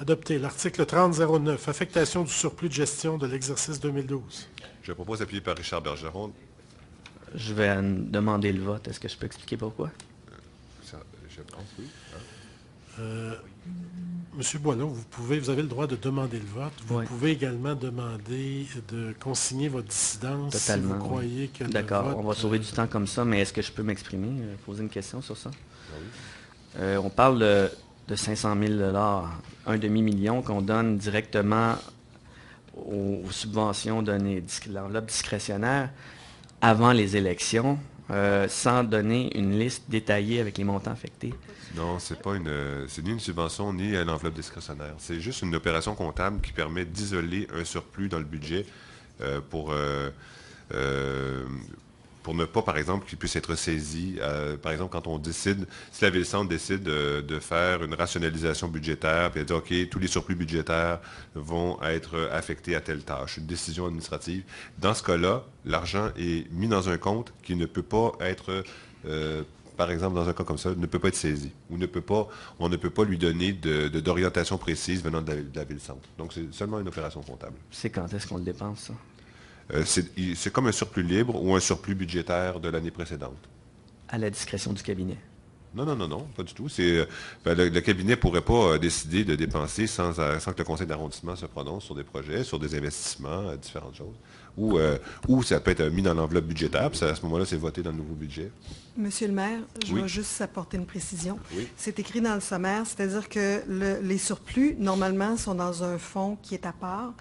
Adopté. L'article 3009, affectation du surplus de gestion de l'exercice 2012. Je propose appuyé par Richard Bergeron. Je vais demander le vote. Est-ce que je peux expliquer pourquoi? Je pense, oui. Monsieur Boileau, vous avez le droit de demander le vote. Vous Oui. pouvez également demander de consigner votre dissidence Totalement. si vous croyez que le D'accord, vote... on va sauver du temps comme ça, mais est-ce que je peux m'exprimer, poser une question sur ça? Oui. On parle de 500 000 $, un demi-million qu'on donne directement aux subventions données, l'enveloppe discrétionnaire, avant les élections, sans donner une liste détaillée avec les montants affectés. Non, c'est ni une subvention ni une enveloppe discrétionnaire. C'est juste une opération comptable qui permet d'isoler un surplus dans le budget pour ne pas, par exemple, qu'il puisse être saisi. Par exemple, quand on décide, si la Ville-Centre décide de faire une rationalisation budgétaire, puis elle dit, OK, tous les surplus budgétaires vont être affectés à telle tâche, une décision administrative. Dans ce cas-là, l'argent est mis dans un compte qui ne peut pas être... par exemple, dans un cas comme ça, ne peut pas être saisi. Ou on ne peut pas lui donner d'orientation précise venant de la Ville-Centre. Donc, c'est seulement une opération comptable. C'est quand est-ce qu'on le dépense, ça? C'est comme un surplus libre ou un surplus budgétaire de l'année précédente. À la discrétion du cabinet. Non, pas du tout. Le cabinet ne pourrait pas décider de dépenser sans que le conseil d'arrondissement se prononce sur des projets, sur des investissements, différentes choses. Ou ça peut être mis dans l'enveloppe budgétaire, puis à ce moment-là, c'est voté dans le nouveau budget. Monsieur le maire, je Oui. vais juste apporter une précision. Oui. C'est écrit dans le sommaire, c'est-à-dire que les surplus, normalement, sont dans un fonds qui est à part.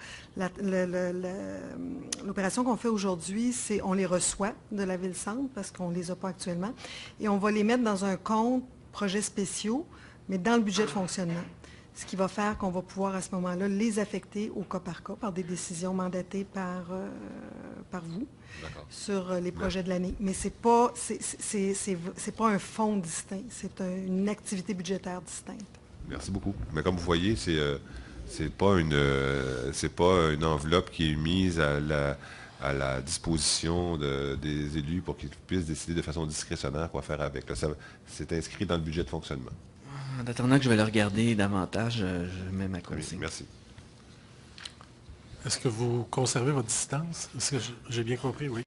L'opération qu'on fait aujourd'hui, c'est on les reçoit de la Ville-Centre parce qu'on ne les a pas actuellement, et on va les mettre dans un compte projets spéciaux, mais dans le budget de fonctionnement. Ce qui va faire qu'on va pouvoir à ce moment-là les affecter au cas par des décisions mandatées par vous sur les projets de l'année. Mais c'est pas un fonds distinct, c'est une activité budgétaire distincte. Merci beaucoup. Mais comme vous voyez, c'est pas une enveloppe qui est mise à la disposition des élus pour qu'ils puissent décider de façon discrétionnaire quoi faire avec. C'est inscrit dans le budget de fonctionnement. En attendant que je vais le regarder davantage, je mets ma consigne. Oui, merci. Est-ce que vous conservez votre distance? Est-ce que j'ai bien compris? Oui.